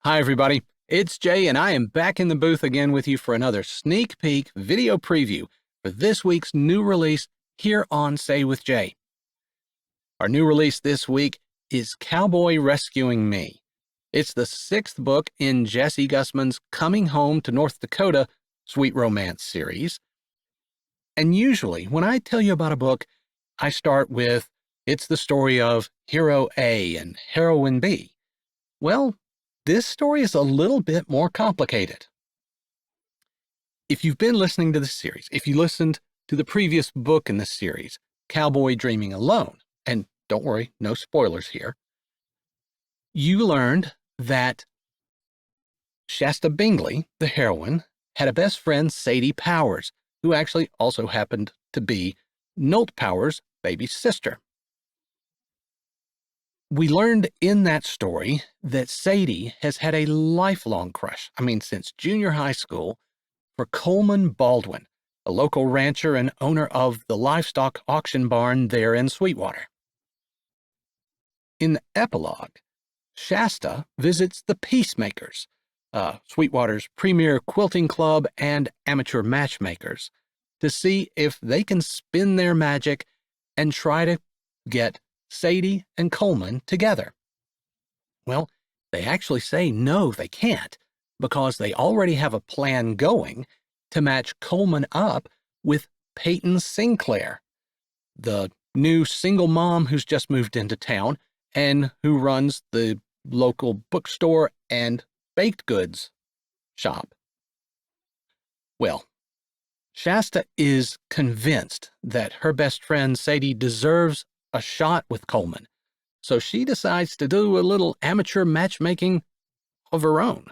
Hi, everybody. It's Jay, and I am back in the booth again with you for another sneak peek video preview for this week's new release here on Say with Jay. Our new release this week is Cowboy Rescuing Me. It's the 6th book in Jessie Gussman's Coming Home to North Dakota Sweet Romance series. And usually, when I tell you about a book, I start with, it's the story of Hero A and Heroine B. Well, this story is a little bit more complicated. If you've been listening to the series, if you listened to the previous book in the series, Cowboy Dreaming Alone, and don't worry, no spoilers here, you learned that Shasta Bingley, the heroine, had a best friend, Sadie Powers, who actually also happened to be Nolt Powers' baby sister. We learned in that story that Sadie has had a lifelong crush, since junior high school, for Coleman Baldwin, a local rancher and owner of the livestock auction barn there in Sweetwater. In the epilogue, Shasta visits the Peacemakers, Sweetwater's premier quilting club and amateur matchmakers, to see if they can spin their magic and try to get Sadie and Coleman together. Well, they actually say no, they can't, because they already have a plan going to match Coleman up with Peyton Sinclair, the new single mom who's just moved into town and who runs the local bookstore and baked goods shop. Well, Shasta is convinced that her best friend Sadie deserves a shot with Coleman, so she decides to do a little amateur matchmaking of her own.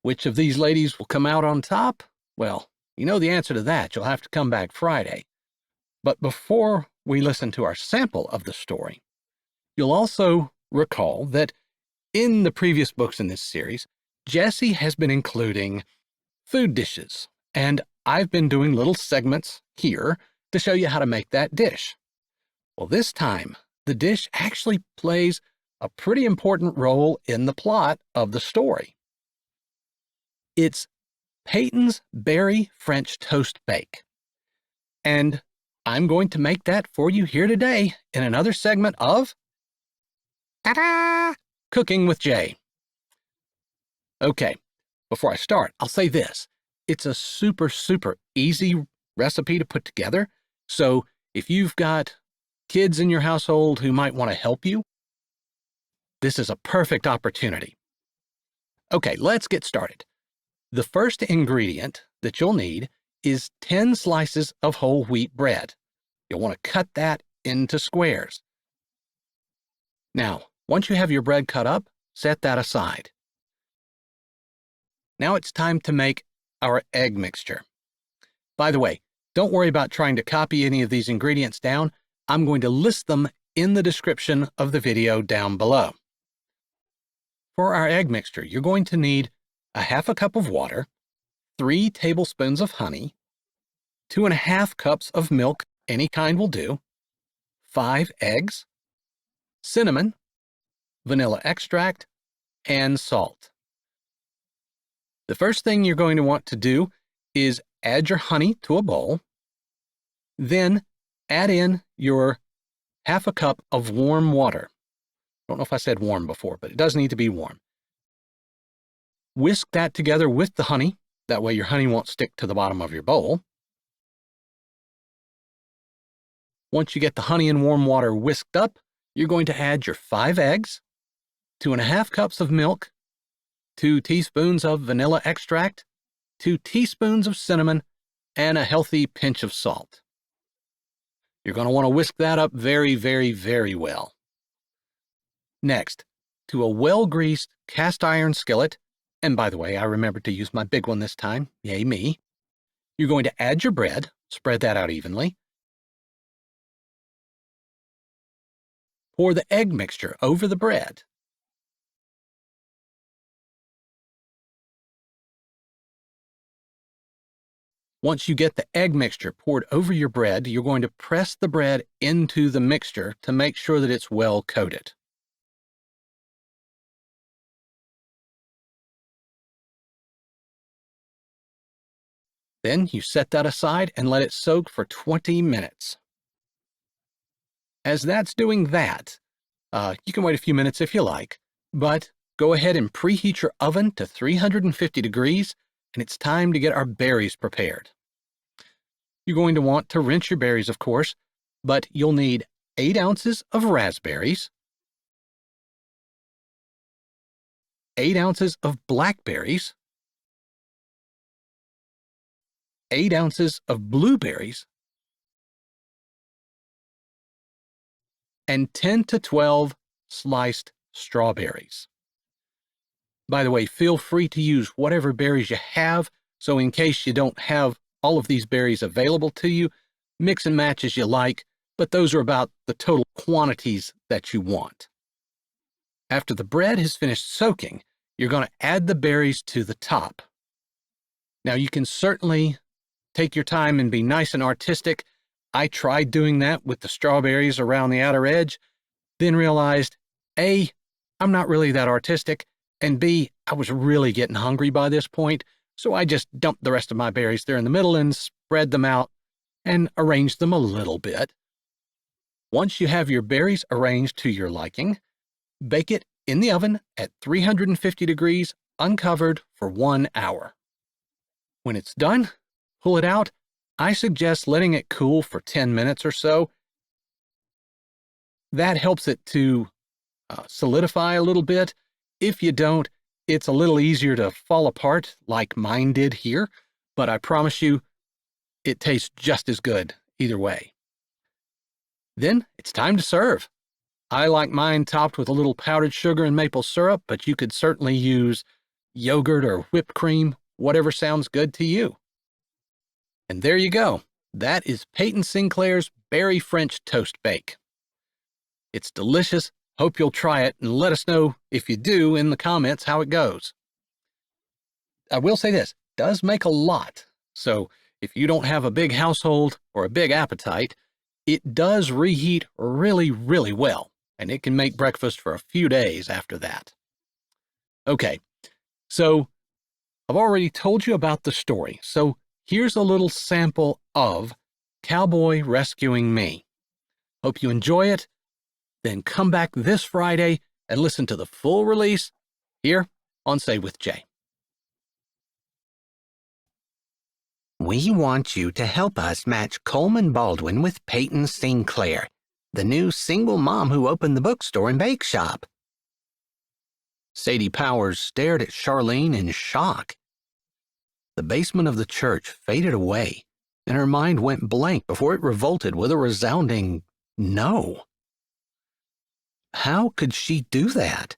Which of these ladies will come out on top? Well, you know the answer to that. You'll have to come back Friday. But before we listen to our sample of the story, you'll also recall that in the previous books in this series, Jessie has been including food dishes, and I've been doing little segments here to show you how to make that dish. Well, this time, the dish actually plays a pretty important role in the plot of the story. It's Peyton's Berry French Toast Bake. And I'm going to make that for you here today in another segment of Ta-da! Cooking with Jay. Okay, before I start, I'll say this. It's a super easy recipe to put together, so if you've got kids in your household who might want to help you, this is a perfect opportunity. Okay, let's get started. The first ingredient that you'll need is 10 slices of whole wheat bread. You'll want to cut that into squares. Now, once you have your bread cut up, set that aside. Now it's time to make our egg mixture. By the way, don't worry about trying to copy any of these ingredients down. I'm going to list them in the description of the video down below. For our egg mixture, you're going to need a half a cup of water, 3 tablespoons of honey, 2.5 cups of milk, any kind will do, 5 eggs, cinnamon, vanilla extract, and salt. The first thing you're going to want to do is add your honey to a bowl, then add in your half a cup of warm water. I don't know if I said warm before, but it does need to be warm. Whisk that together with the honey. That way your honey won't stick to the bottom of your bowl. Once you get the honey and warm water whisked up, you're going to add your 5 eggs, 2.5 cups of milk, 2 teaspoons of vanilla extract, 2 teaspoons of cinnamon, and a healthy pinch of salt. You're going to want to whisk that up very well. Next, to a well-greased cast iron skillet, and by the way, I remembered to use my big one this time, yay me, you're going to add your bread, spread that out evenly, pour the egg mixture over the bread. Once you get the egg mixture poured over your bread, you're going to press the bread into the mixture to make sure that it's well coated. Then you set that aside and let it soak for 20 minutes. As that's doing that, you can wait a few minutes if you like, but go ahead and preheat your oven to 350 degrees, and it's time to get our berries prepared. You're going to want to rinse your berries, of course, but you'll need 8 ounces of raspberries, 8 ounces of blackberries, 8 ounces of blueberries, and 10 to 12 sliced strawberries. By the way, feel free to use whatever berries you have, so in case you don't have all of these berries available to you, mix and match as you like, but those are about the total quantities that you want. After the bread has finished soaking, you're going to add the berries to the top. Now, you can certainly take your time and be nice and artistic. I tried doing that with the strawberries around the outer edge, then realized, A, I'm not really that artistic, and B, I was really getting hungry by this point, so I just dumped the rest of my berries there in the middle and spread them out and arranged them a little bit. Once you have your berries arranged to your liking, bake it in the oven at 350 degrees, uncovered for 1 hour. When it's done, pull it out. I suggest letting it cool for 10 minutes or so. That helps it to solidify a little bit. If you don't, it's a little easier to fall apart like mine did here, but I promise you, it tastes just as good either way. Then it's time to serve. I like mine topped with a little powdered sugar and maple syrup, but you could certainly use yogurt or whipped cream, whatever sounds good to you. And there you go. That is Peyton Sinclair's Berry French Toast Bake. It's delicious. Hope you'll try it and let us know if you do in the comments how it goes. I will say this, it does make a lot. So if you don't have a big household or a big appetite, it does reheat really, really well, and it can make breakfast for a few days after that. Okay, so I've already told you about the story, so here's a little sample of Cowboy Rescuing Me. Hope you enjoy it. Then come back this Friday and listen to the full release here on Say with Jay. We want you to help us match Coleman Baldwin with Peyton Sinclair, the new single mom who opened the bookstore and bake shop. Sadie Powers stared at Charlene in shock. The basement of the church faded away, and her mind went blank before it revolted with a resounding no. How could she do that?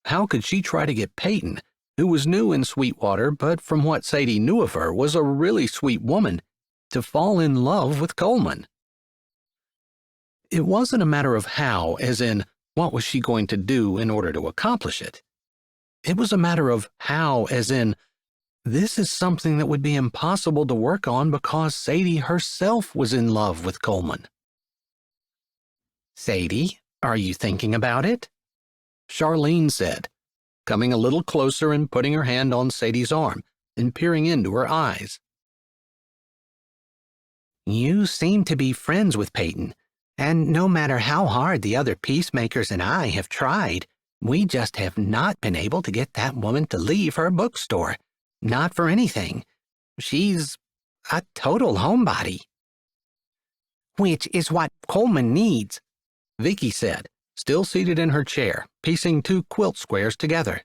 How could she try to get Peyton, who was new in Sweetwater, but from what Sadie knew of her was a really sweet woman, to fall in love with Coleman? It wasn't a matter of how, as in, what was she going to do in order to accomplish it? It was a matter of how, as in, this is something that would be impossible to work on because Sadie herself was in love with Coleman. Sadie, are you thinking about it? Charlene said, coming a little closer and putting her hand on Sadie's arm and peering into her eyes. You seem to be friends with Peyton, and no matter how hard the other peacemakers and I have tried, we just have not been able to get that woman to leave her bookstore. Not for anything. She's a total homebody. Which is what Coleman needs, Vicky said, still seated in her chair, piecing 2 quilt squares together.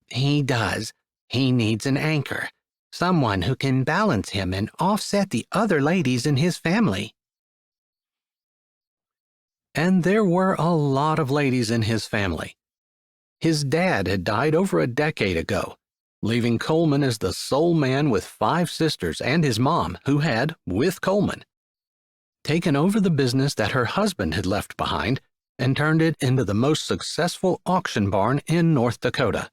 He does. He needs an anchor, someone who can balance him and offset the other ladies in his family. And there were a lot of ladies in his family. His dad had died over a decade ago, leaving Coleman as the sole man with 5 sisters and his mom, who had, with Coleman, taken over the business that her husband had left behind and turned it into the most successful auction barn in North Dakota.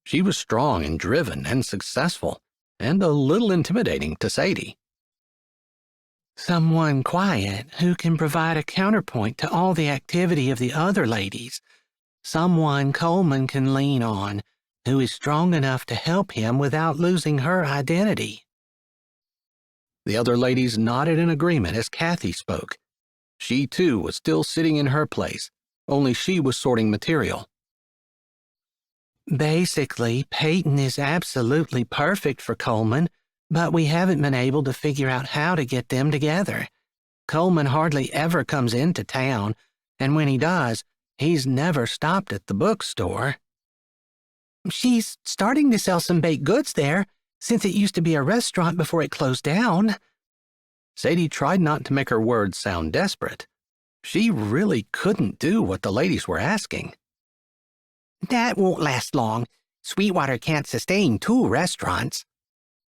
She was strong and driven and successful, and a little intimidating to Sadie. Someone quiet who can provide a counterpoint to all the activity of the other ladies. Someone Coleman can lean on, who is strong enough to help him without losing her identity." The other ladies nodded in agreement as Kathy spoke. She, too, was still sitting in her place, only she was sorting material. "Basically, Peyton is absolutely perfect for Coleman, but we haven't been able to figure out how to get them together. Coleman hardly ever comes into town, and when he does, he's never stopped at the bookstore." "She's starting to sell some baked goods there, since it used to be a restaurant before it closed down." Sadie tried not to make her words sound desperate. She really couldn't do what the ladies were asking. "That won't last long. Sweetwater can't sustain 2 restaurants,"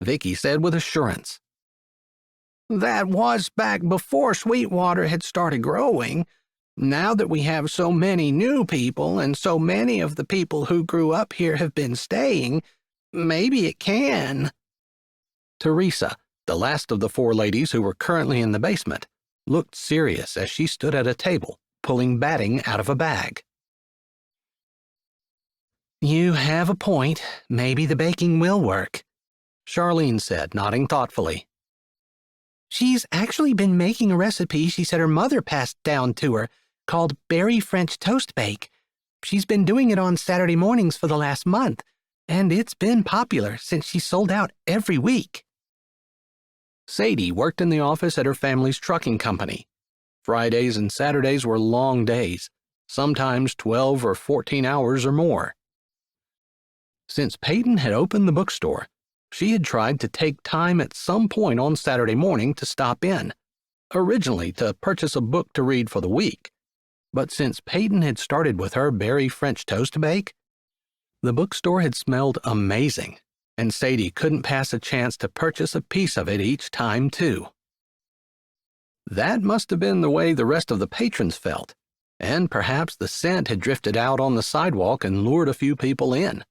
Vicky said with assurance. "That was back before Sweetwater had started growing. Now that we have so many new people and so many of the people who grew up here have been staying, maybe it can." Teresa, the last of the 4 ladies who were currently in the basement, looked serious as she stood at a table, pulling batting out of a bag. "You have a point. Maybe the baking will work," Charlene said, nodding thoughtfully. "She's actually been making a recipe she said her mother passed down to her, called Berry French Toast Bake. She's been doing it on Saturday mornings for the last month, and it's been popular since she sold out every week." Sadie worked in the office at her family's trucking company. Fridays and Saturdays were long days, sometimes 12 or 14 hours or more. Since Peyton had opened the bookstore, she had tried to take time at some point on Saturday morning to stop in, originally to purchase a book to read for the week. But since Peyton had started with her berry French toast bake, the bookstore had smelled amazing, and Sadie couldn't pass a chance to purchase a piece of it each time, too. That must have been the way the rest of the patrons felt, and perhaps the scent had drifted out on the sidewalk and lured a few people in.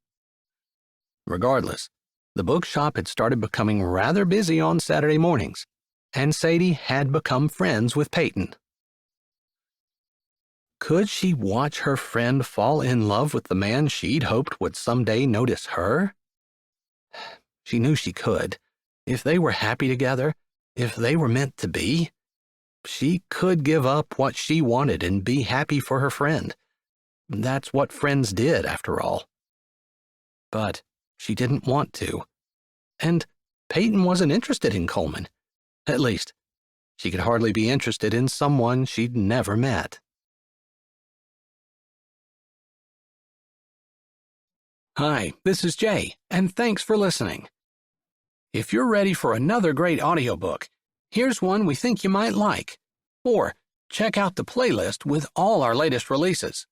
Regardless, the bookshop had started becoming rather busy on Saturday mornings, and Sadie had become friends with Peyton. Could she watch her friend fall in love with the man she'd hoped would someday notice her? She knew she could. If they were happy together, if they were meant to be, she could give up what she wanted and be happy for her friend. That's what friends did, after all. But she didn't want to. And Peyton wasn't interested in Coleman. At least, she could hardly be interested in someone she'd never met. Hi, this is Jay, and thanks for listening. If you're ready for another great audiobook, here's one we think you might like. Or check out the playlist with all our latest releases.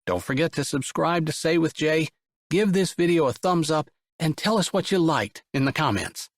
Don't forget to subscribe to Say with Jay, give this video a thumbs up, and tell us what you liked in the comments.